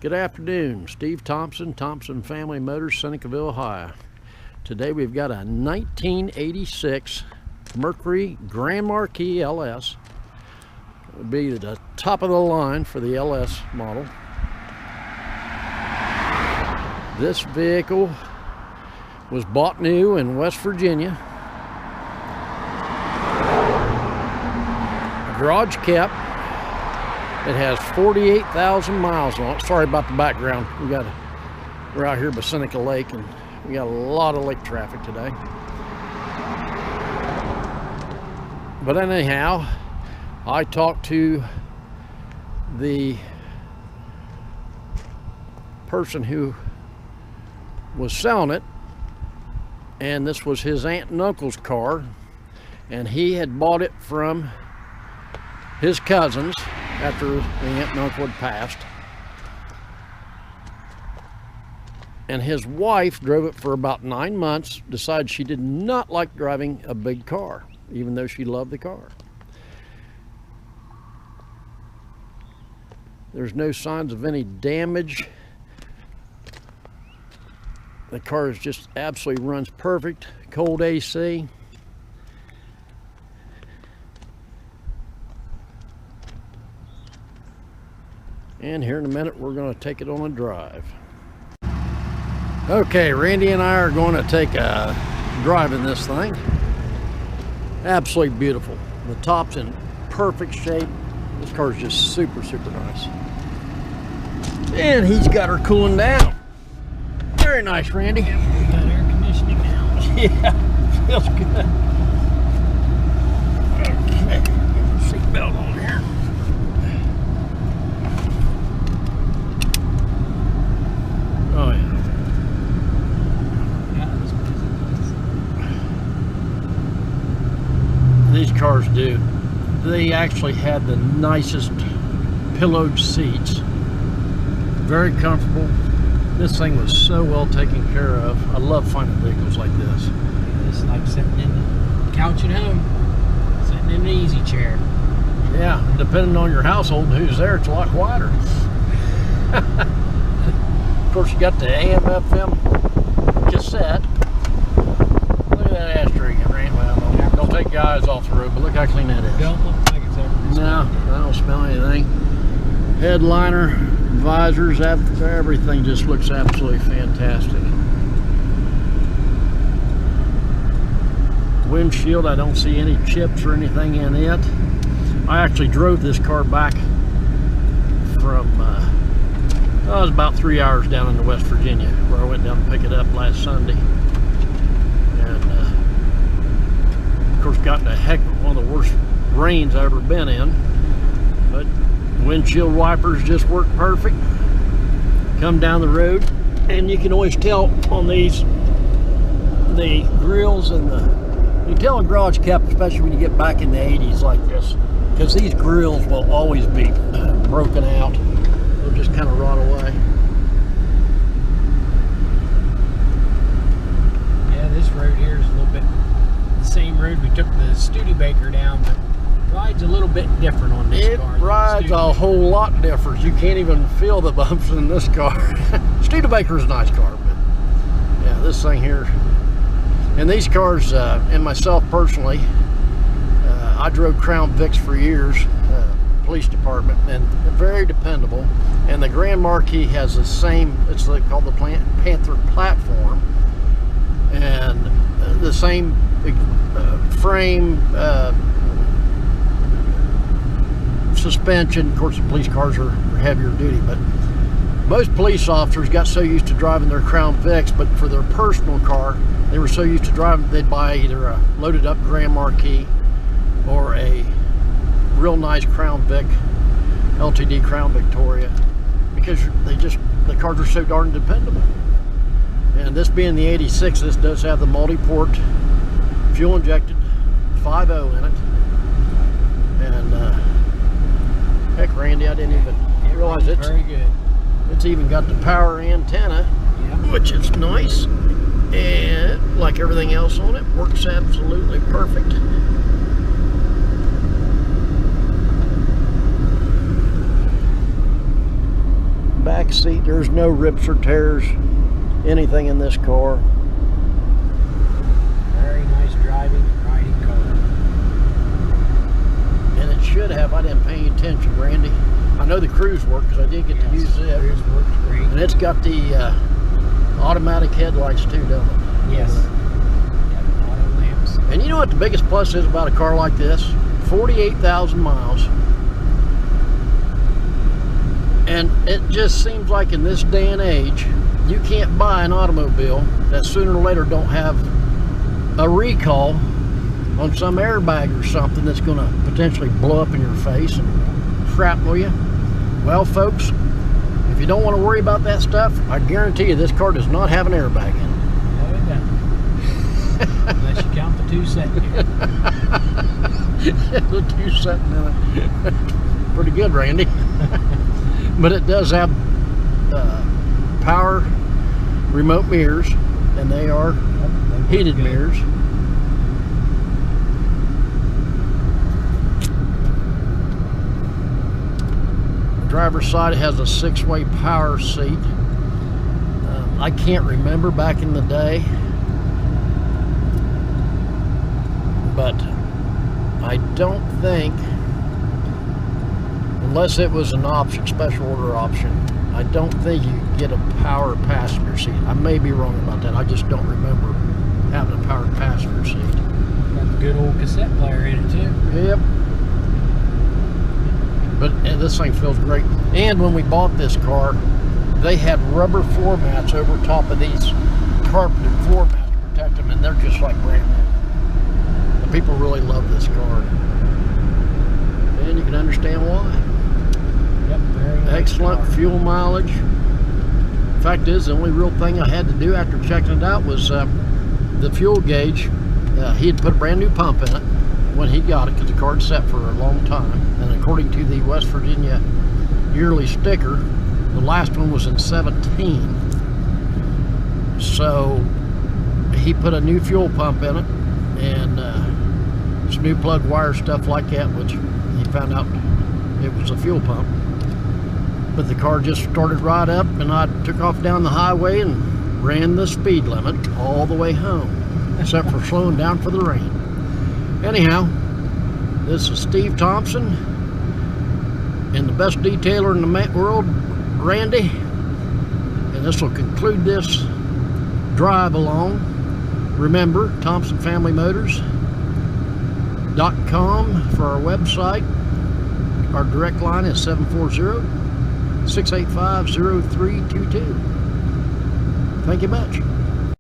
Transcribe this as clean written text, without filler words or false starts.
Good afternoon, Steve Thompson, Thompson Family Motors, Senecaville, Ohio. Today we've got a 1986 Mercury Grand Marquis LS. It would be the top of the line for the LS model. This vehicle was bought new in West Virginia. Garage kept. It has 48,000 miles on it. Sorry about the background. We're out here by Seneca Lake, and we got a lot of lake traffic today. But anyhow, I talked to the person who was selling it, and this was his aunt and uncle's car, and he had bought it from his cousins after the aunt and uncle had passed. And his wife drove it for about 9 months, decided she did not like driving a big car, even though she loved the car. There's no signs of any damage. The car is just absolutely runs perfect, cold AC. And here in a minute, we're going to take it on a drive. Okay, Randy and I are going to take a drive in this thing. Absolutely beautiful. The top's in perfect shape. This car is just super, super nice. And he's got her cooling down. Very nice, Randy. We got air conditioning now. Yeah, feels good. Okay, get the seatbelt on here. Oh yeah. These cars do. They actually had the nicest pillowed seats. Very comfortable. This thing was so well taken care of. I love finding vehicles like this. It's like sitting in the couch at home, sitting in an easy chair. Yeah, depending on your household and who's there, it's a lot quieter. Of course, you got the AM, FM cassette. Look at that ashtray. Well, don't take your eyes off the road, but look how clean that is. Don't look like it's ever been No, I don't smell anything. Headliner, visors, everything just looks absolutely fantastic. Windshield, I don't see any chips or anything in it. I actually drove this car back from, it was about 3 hours down into West Virginia, where I went down to pick it up last Sunday. And, of course, got in a heck of one of the worst rains I've ever been in. But windshield wipers just work perfect. Come down the road, and you can always tell on these, the grills and you tell a garage cap, especially when you get back in the 80s like this, because these grills will always be broken out. They'll just kind of rot away. Yeah, this road here is a little bit the same road we took the Studebaker down, but rides a little bit different on this car. It rides a whole lot different. You can't even feel the bumps in this car. Studebaker's a nice car, but yeah, this thing here. And these cars, and myself personally, I drove Crown Vics for years, police department, and very dependable. And the Grand Marquis has the same, it's called the Panther platform, and the same frame, suspension. Of course, the police cars are heavier duty, but most police officers got so used to driving their Crown Vics, but for their personal car, they were so used to driving, they'd buy either a loaded up Grand Marquis or a real nice Crown Vic, LTD Crown Victoria, because the cars are so darn dependable. And this being the 86, this does have the multi-port fuel injected 5.0 in it. And heck, Randy, I didn't even realize it's very good. It's even got the power antenna, which is nice. And like everything else on it, works absolutely perfect. back seat. There's no rips or tears, anything in this car. Very nice driving and riding car. And it should have, I didn't pay any attention, Randy. I know the cruise worked because I did get to use it. Cruise works great. And it's got the automatic headlights too, don't it? Yes. Got auto lamps. And you know what the biggest plus is about a car like this? 48,000 miles. And it just seems like in this day and age, you can't buy an automobile that sooner or later don't have a recall on some airbag or something that's going to potentially blow up in your face and shrapnel you. Well, folks, if you don't want to worry about that stuff, I guarantee you this car does not have an airbag in it. No, it doesn't. Unless you count the 2 setting here. The 2 setting in it. Pretty good, Randy. But it does have power remote mirrors, and they are heated mirrors. Driver's side has a 6-way power seat. I can't remember back in the day, but I don't think, unless it was an option, special order option, I don't think you could get a power passenger seat. I may be wrong about that. I just don't remember having a power passenger seat. Got the good old cassette player in it too. Yep. But this thing feels great. And when we bought this car, they had rubber floor mats over top of these carpeted floor mats to protect them, and they're just like brand new. The people really love this car. And you can understand why. Yep, very nice Excellent car. fuel mileage. Fact is, the only real thing I had to do after checking it out was the fuel gauge. He had put a brand new pump in it when he got it, because the car's set for a long time. And according to the West Virginia yearly sticker, the last one was in 17. So he put a new fuel pump in it, and some new plug wire, stuff like that, which he found out it was a fuel pump. But the car just started right up, and I took off down the highway and ran the speed limit all the way home, except for slowing down for the rain. Anyhow, this is Steve Thompson, and the best detailer in the world, Randy. And this will conclude this drive along. Remember, Thompson Family Motors.com for our website. Our direct line is 740-685-0322. Thank you much.